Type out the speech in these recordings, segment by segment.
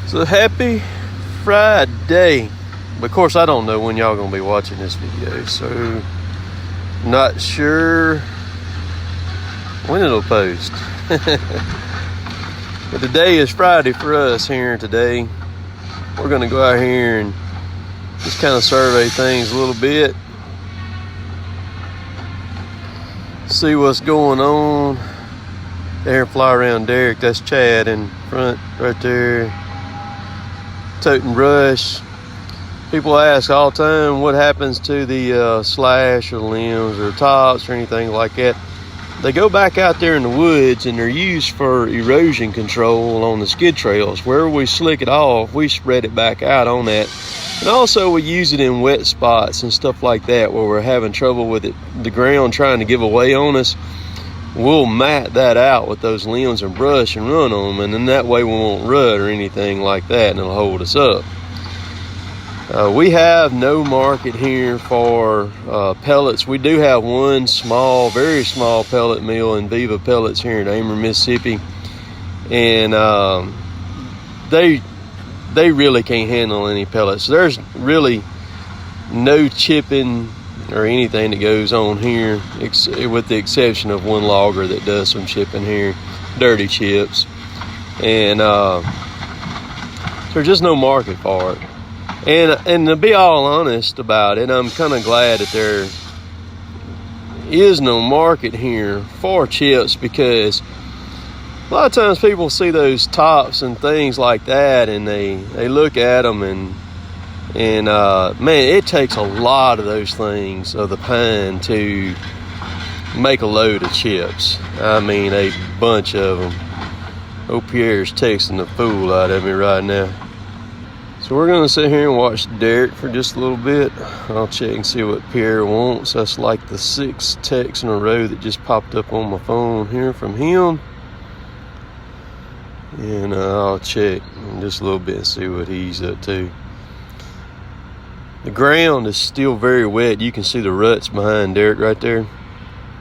So happy Friday. But of course I don't know when y'all gonna be watching this video, so not sure when it'll post. But today is Friday for us here today. We're gonna go out here and just kind of survey things a little bit. See what's going on. There, fly around Derek. That's Chad in front right there. Toting brush. People ask all the time what happens to the slash or limbs or tops or anything like that. They go back out there in the woods and they're used for erosion control on the skid trails. Wherever we slick it off, we spread it back out on that. And also we use it in wet spots and stuff like that where we're having trouble with it, the ground trying to give away on us. We'll mat that out with those limbs and brush and run on them, and then that way we won't rut or anything like that, and it'll hold us up. We have no market here for pellets. We do have one small, very small pellet mill in Viva Pellets here in Amer, Mississippi, and they really can't handle any pellets. There's really no chipping or anything that goes on here, with the exception of one logger that does some chipping here, dirty chips, and there's just no market for it. And to be all honest about it, I'm kind of glad that there is no market here for chips, because a lot of times people see those tops and things like that and they look at them and man, it takes a lot of those things of the pine to make a load of chips. I mean, a bunch of them. Oh, Pierre's texting the fool out of me right now. So we're gonna sit here and watch Derek for just a little bit. I'll check and see what Pierre wants. That's like the 6th text in a row that just popped up on my phone here from him. And I'll check in just a little bit and see what he's up to. The ground is still very wet. You can see the ruts behind Derek right there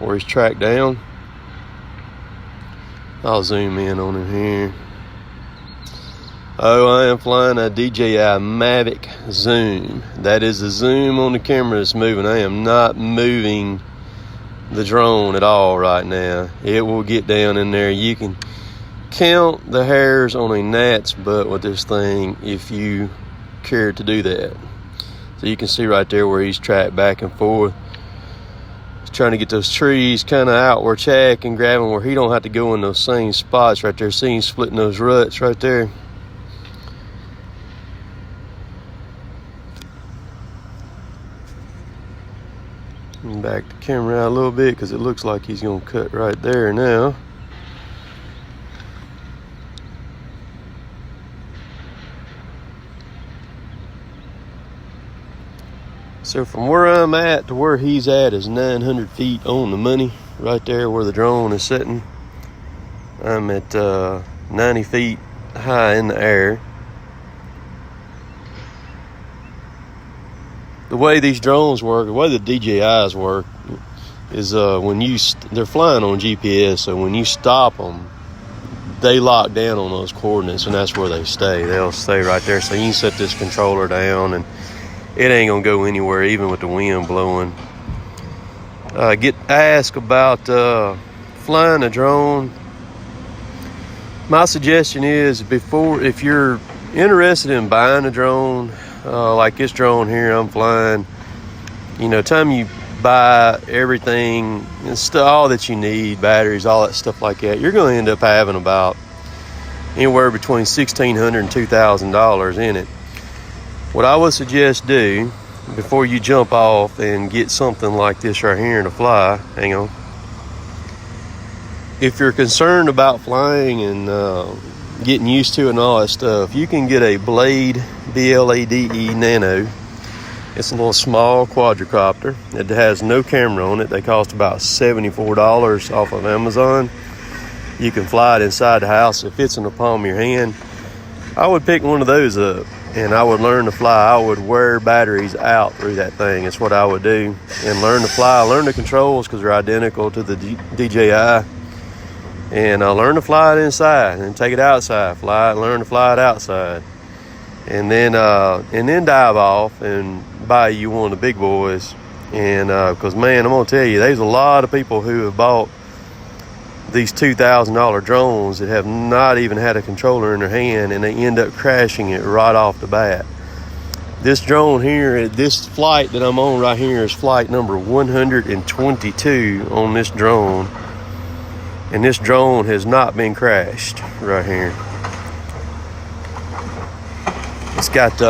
where he's tracked down. I'll zoom in on him here. Oh, I am flying a DJI Mavic Zoom. That is the zoom on the camera that's moving. I am not moving the drone at all right now. It will get down in there. You can count the hairs on a gnat's butt with this thing if you care to do that. So you can see right there where he's tracked back and forth. He's trying to get those trees kind of out where Chad can grab them, where he don't have to go in those same spots right there. See him splitting those ruts right there. And back the camera out a little bit because it looks like he's going to cut right there now. So from where I'm at to where he's at is 900 feet on the money, right there where the drone is sitting. I'm at 90 feet high in the air. The way these drones work, the way the DJIs work, is when they're flying on GPS, so when you stop them, they lock down on those coordinates, and that's where they stay. They'll stay right there. So you can set this controller down and it ain't gonna go anywhere, even with the wind blowing. Get asked about flying a drone. My suggestion is, if you're interested in buying a drone, like this drone here I'm flying, time you buy everything and all that you need, batteries, all that stuff like that, you're gonna end up having about anywhere between $1,600 and $2,000 in it. What I would suggest do before you jump off and get something like this right here to fly, hang on. If you're concerned about flying and getting used to it and all that stuff, you can get a Blade, B-L-A-D-E Nano. It's a little small quadricopter. It has no camera on it. They cost about $74 off of Amazon. You can fly it inside the house. It fits in the palm of your hand. I would pick one of those up and I would learn to fly. I would wear batteries out through that thing. That's what I would do. And learn to fly. Learn the controls because they're identical to the DJI. And learn to fly it inside and take it outside. Fly it, learn to fly it outside. and then dive off and buy you one of the big boys. And because man, I'm gonna tell you, there's a lot of people who have bought these $2,000 drones that have not even had a controller in their hand, and they end up crashing it right off the bat. This drone here, this flight that I'm on right here is flight number 122 on this drone, and this drone has not been crashed right here. It's got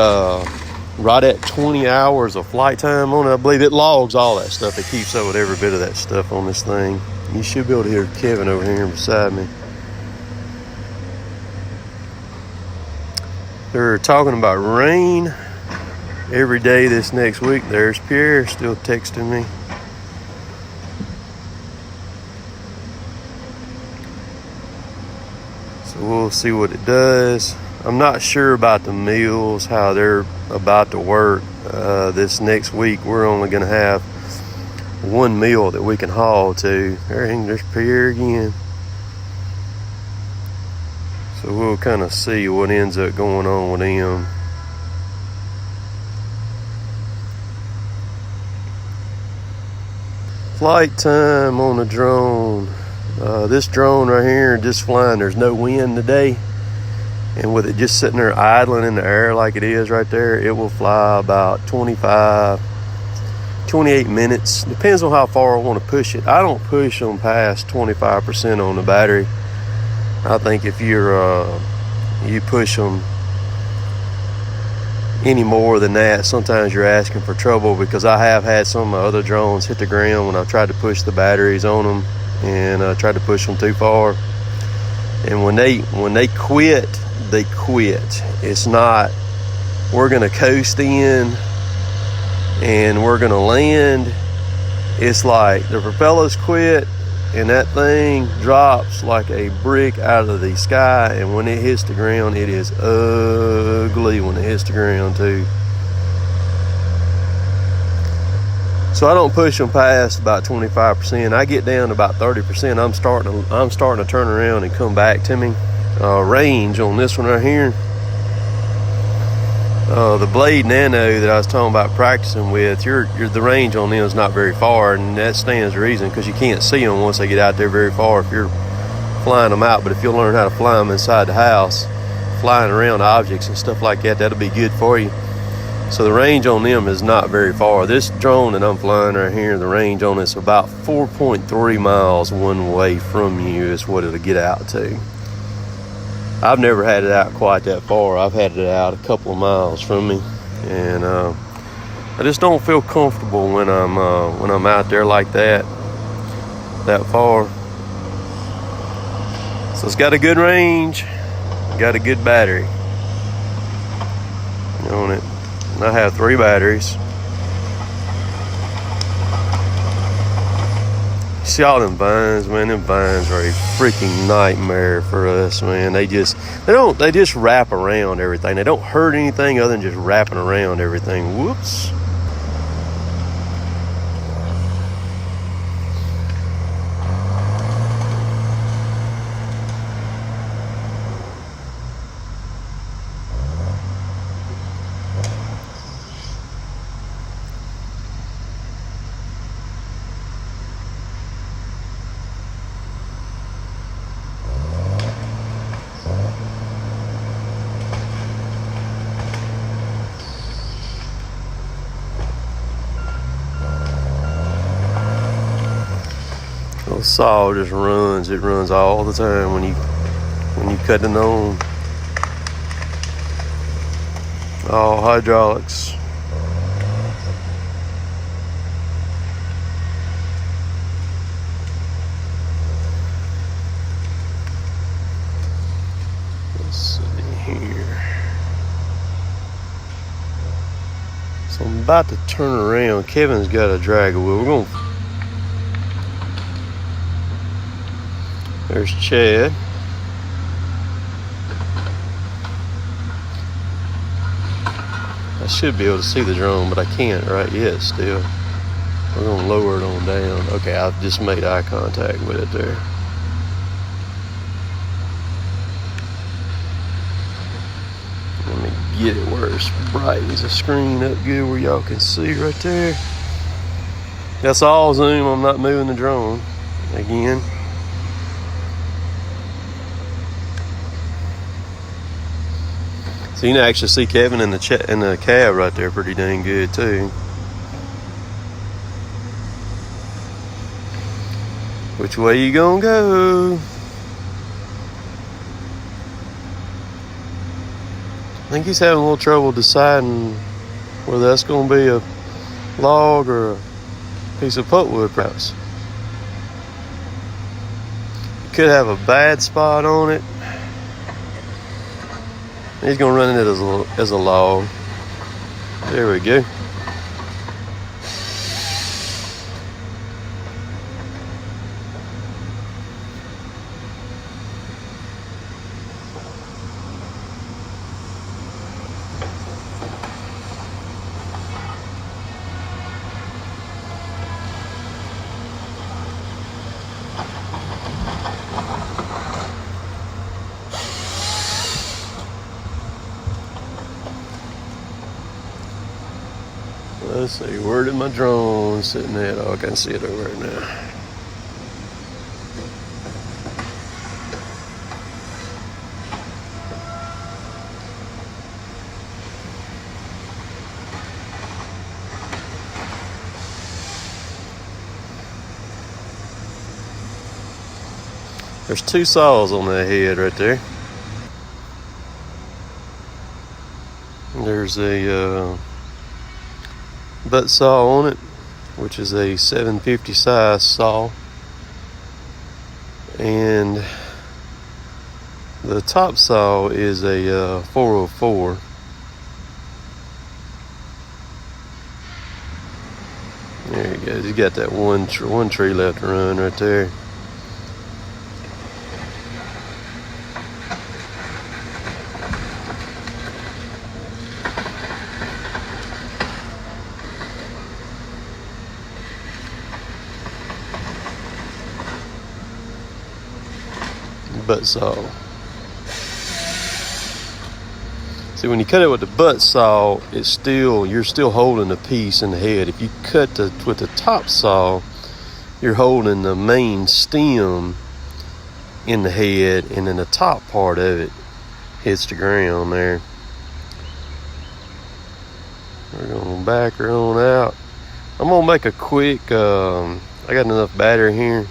right at 20 hours of flight time on it. I believe it logs all that stuff. It keeps up with every bit of that stuff on this thing. You should be able to hear Kevin over here beside me. They're talking about rain every day this next week. There's Pierre still texting me. So we'll see what it does. I'm not sure about the meals, how they're about to work. This next week, we're only going to have one meal that we can haul to. There's Pierre again. So we'll kind of see what ends up going on with them. Flight time on the drone. This drone right here, just flying. There's no wind today. And with it just sitting there idling in the air like it is right there, it will fly about 28 minutes. Depends on how far I want to push it. I don't push them past 25% on the battery. I think if you push them any more than that, sometimes you're asking for trouble, because I have had some of my other drones hit the ground when I tried to push the batteries on them, and I tried to push them too far. And when they quit, they quit. It's not, we're gonna coast in and we're gonna land. It's like the propellers quit and that thing drops like a brick out of the sky, and when it hits the ground, it is ugly when it hits the ground too. So I don't push them past about 25%. I get down to about 30%. I'm starting to turn around and come back to me. Range on this one right here. The Blade Nano that I was talking about practicing with, the range on them is not very far, and that stands to reason, because you can't see them once they get out there very far if you're flying them out. But if you'll learn how to fly them inside the house, flying around objects and stuff like that, that'll be good for you. So the range on them is not very far. This drone that I'm flying right here, the range on it's about 4.3 miles one way from you is what it'll get out to. I've never had it out quite that far. I've had it out a couple of miles from me, and I just don't feel comfortable when I'm out there like that far. So it's got a good range, got a good battery on it. And I have 3 batteries. See all them vines, man. Them vines are a freaking nightmare for us, man. They just wrap around everything. They don't hurt anything other than just wrapping around everything. Whoops. The saw just runs. It runs all the time when you cut it on. All hydraulics. Let's see here. So I'm about to turn around. Kevin's got a drag wheel. We're gonna. There's Chad. I should be able to see the drone, but I can't right yet still. We're going to lower it on down. Okay, I've just made eye contact with it there. Let me get it where it's brightens the screen up good where y'all can see right there. That's all zoom. I'm not moving the drone again. So you can actually see Kevin in the cab right there pretty dang good too. Which way you gonna go? I think he's having a little trouble deciding whether that's gonna be a log or a piece of pulpwood perhaps. You could have a bad spot on it. He's gonna run it as a log. There we go. Let's see, where did my drone sitting at? Oh, I can see it over there now. There's 2 saws on that head right there. There's a butt saw on it, which is a 750 size saw, and the top saw is a 404. There he goes. He's got that one tree left to run right there. Butt saw. See, when you cut it with the butt saw, you're still holding a piece in the head. If you cut with the top saw, you're holding the main stem in the head, and then the top part of it hits the ground there. We're gonna back her on out. I'm gonna make a quick. I got enough battery here.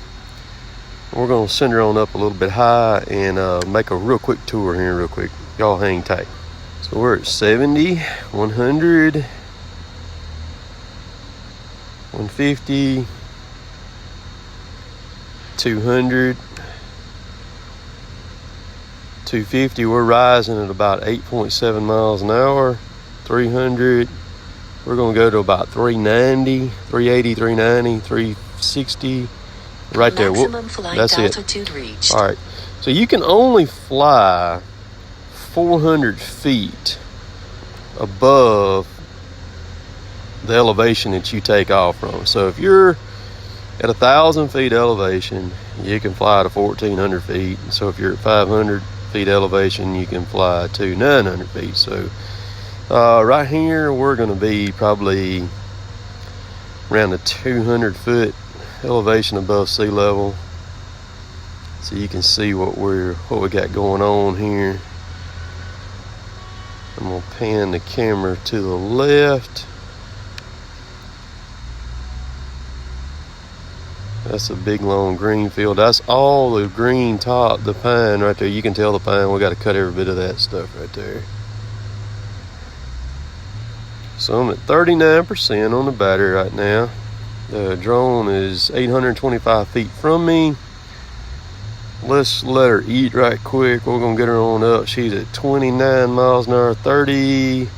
We're gonna send her on up a little bit high and make a real quick tour here real quick. Y'all hang tight. So we're at 70, 100, 150, 200, 250. We're rising at about 8.7 miles an hour. 300. We're gonna go to about 390, 380, 390, 360. Right there. That's it. Reached. All right. So you can only fly 400 feet above the elevation that you take off from. So if you're at 1,000 feet elevation, you can fly to 1,400 feet. So if you're at 500 feet elevation, you can fly to 900 feet. So right here, we're going to be probably around the 200 foot elevation above sea level, so you can see what we got going on here. I'm gonna pan the camera to the left. That's a big long green field. That's all the green top, the pine right there. You can tell the pine. We got to cut every bit of that stuff right there. So I'm at 39% on the battery right now. The drone is 825 feet from me. Let's let her eat right quick. We're gonna get her on up. She's at 29 miles an hour, 30,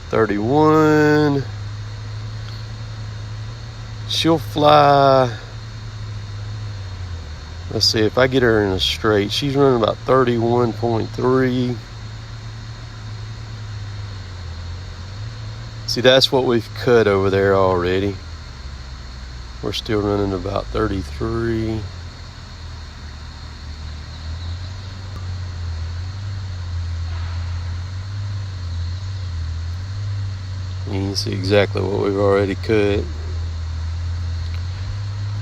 31. She'll fly. Let's see if I get her in a straight. She's running about 31.3. See, that's what we've cut over there already. We're still running about 33. You can see exactly what we've already cut.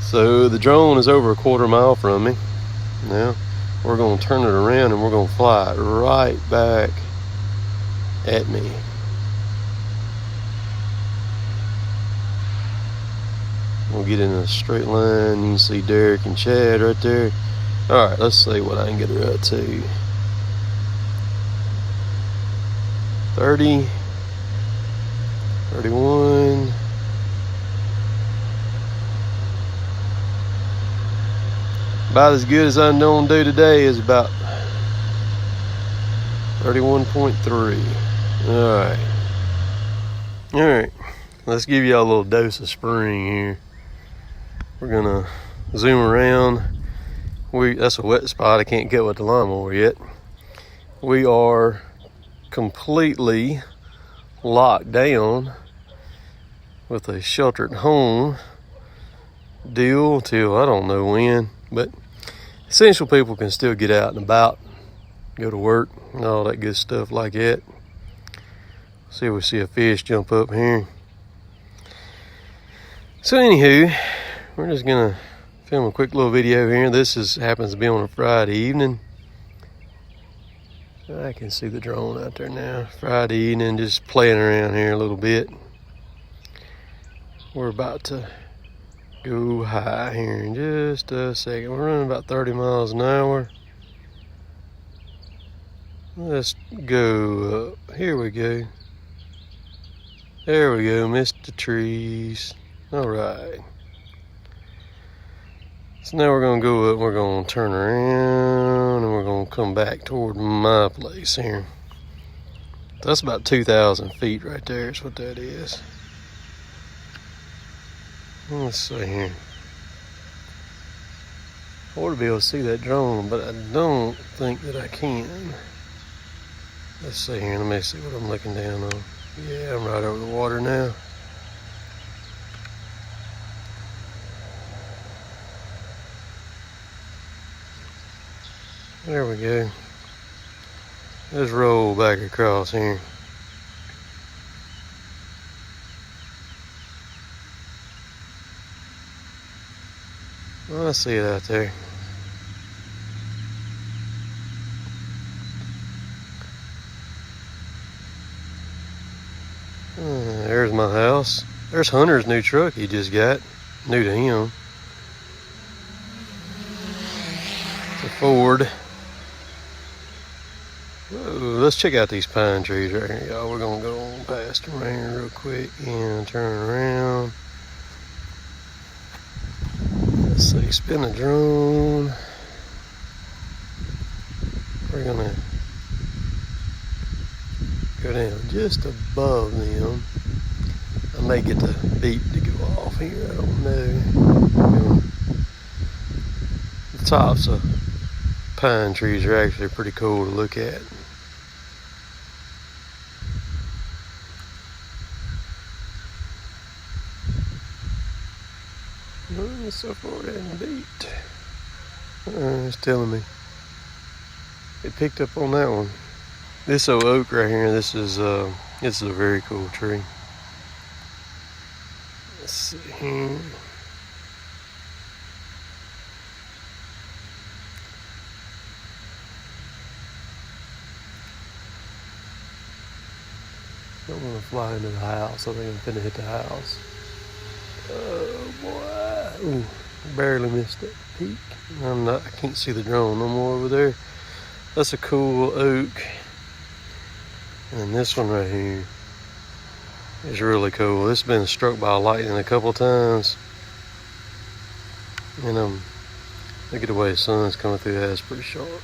So the drone is over a quarter-mile from me. Now we're going to turn it around and we're going to fly it right back at me. We'll get in a straight line. You can see Derek and Chad right there. All right, let's see what I can get her up to. 30, 31. About as good as I'm going to do today is about 31.3. All right, let's give y'all a little dose of spring here. We're gonna zoom around. That's a wet spot. I can't get with the lawnmower yet. We are completely locked down with a sheltered home deal till I don't know when, but essential people can still get out and about, go to work and all that good stuff like that. See if we see a fish jump up here. So anywho, we're just gonna film a quick little video here. This happens to be on a Friday evening. I can see the drone out there now. Friday evening, just playing around here a little bit. We're about to go high here in just a second. We're running about 30 miles an hour. Let's go up. Here we go. There we go, missed the trees. All right. So now we're gonna go up, we're gonna turn around, and we're gonna come back toward my place here. That's about 2,000 feet right there, is what that is. Let's see here. I ought to be able to see that drone, but I don't think that I can. Let's see here, let me see what I'm looking down on. Yeah, I'm right over the water now. There we go. Let's roll back across here. I see it out there. There's my house. There's Hunter's new truck he just got. New to him. It's a Ford. Whoa, let's check out these pine trees right here, y'all. We're gonna go on past them right here real quick and turn around. Let's see, spin a drone. We're gonna go down just above them. I may get the beep to go off here, I don't know. The tops of pine trees are actually pretty cool to look at. So far it hasn't beat. It's telling me. It picked up on that one. This oak right here, this is a very cool tree. Let's see here. I don't want to fly into the house. I think I'm finna hit the house. Oh boy. Ooh, barely missed that peak. I can't see the drone no more over there. That's a cool oak. And this one right here is really cool. It's been struck by lightning a couple times. And look at the way the sun's coming through that. It's pretty sharp.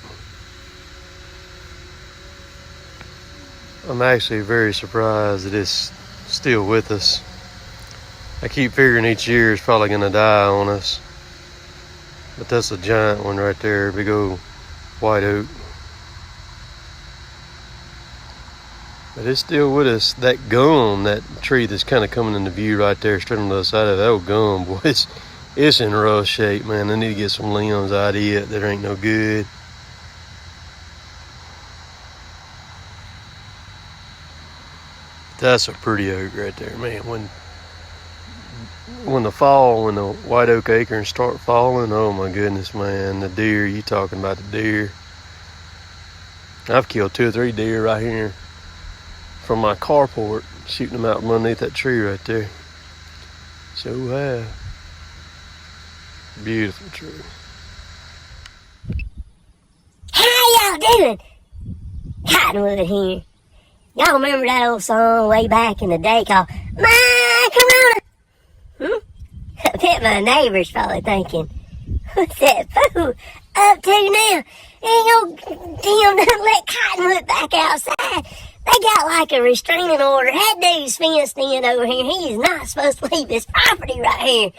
I'm actually very surprised that it's still with us. I keep figuring each year it's probably gonna die on us. But that's a giant one right there, big old white oak. But it's still with us. That gum, that tree that's kind of coming into view right there, straight on the other side of that old gum, boy, it's in rough shape, man. I need to get some limbs out of it that ain't no good. That's a pretty oak right there, man. When the fall, when the white oak acorns start falling, oh my goodness, man. The deer, you talking about the deer. I've killed 2 or 3 deer right here from my carport, shooting them out from underneath that tree right there. So have. Beautiful tree. How y'all doing? Cottonwood here. Y'all remember that old song way back in the day called My Corona? I bet my neighbor's probably thinking, what's that fool up to now? Ain't no damn done let Cottonwood back outside. They got like a restraining order. That dude's fenced in over here. He is not supposed to leave his property right here.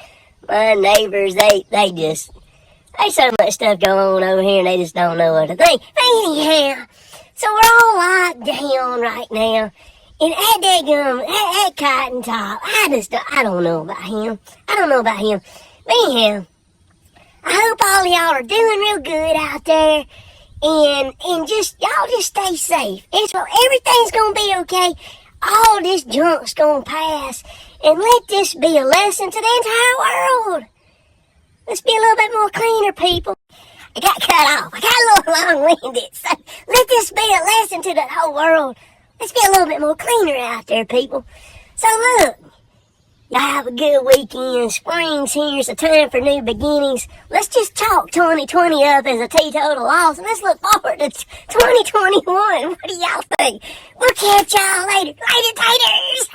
My neighbors, there's so much stuff going on over here and they just don't know what to think. Anyhow, so we're all locked down right now. And that Cotton Top, I don't know about him. But anyhow, I hope all y'all are doing real good out there. And y'all just stay safe. Everything's gonna be okay. All this junk's gonna pass. And let this be a lesson to the entire world. Let's be a little bit more cleaner, people. I got cut off. I got a little long-winded. So let this be a lesson to the whole world. Let's be a little bit more cleaner out there, people. So look, y'all have a good weekend. Spring's here. It's a time for new beginnings. Let's just chalk 2020 up as a teetotal loss, and let's look forward to 2021. What do y'all think? We'll catch y'all later. Later, taters!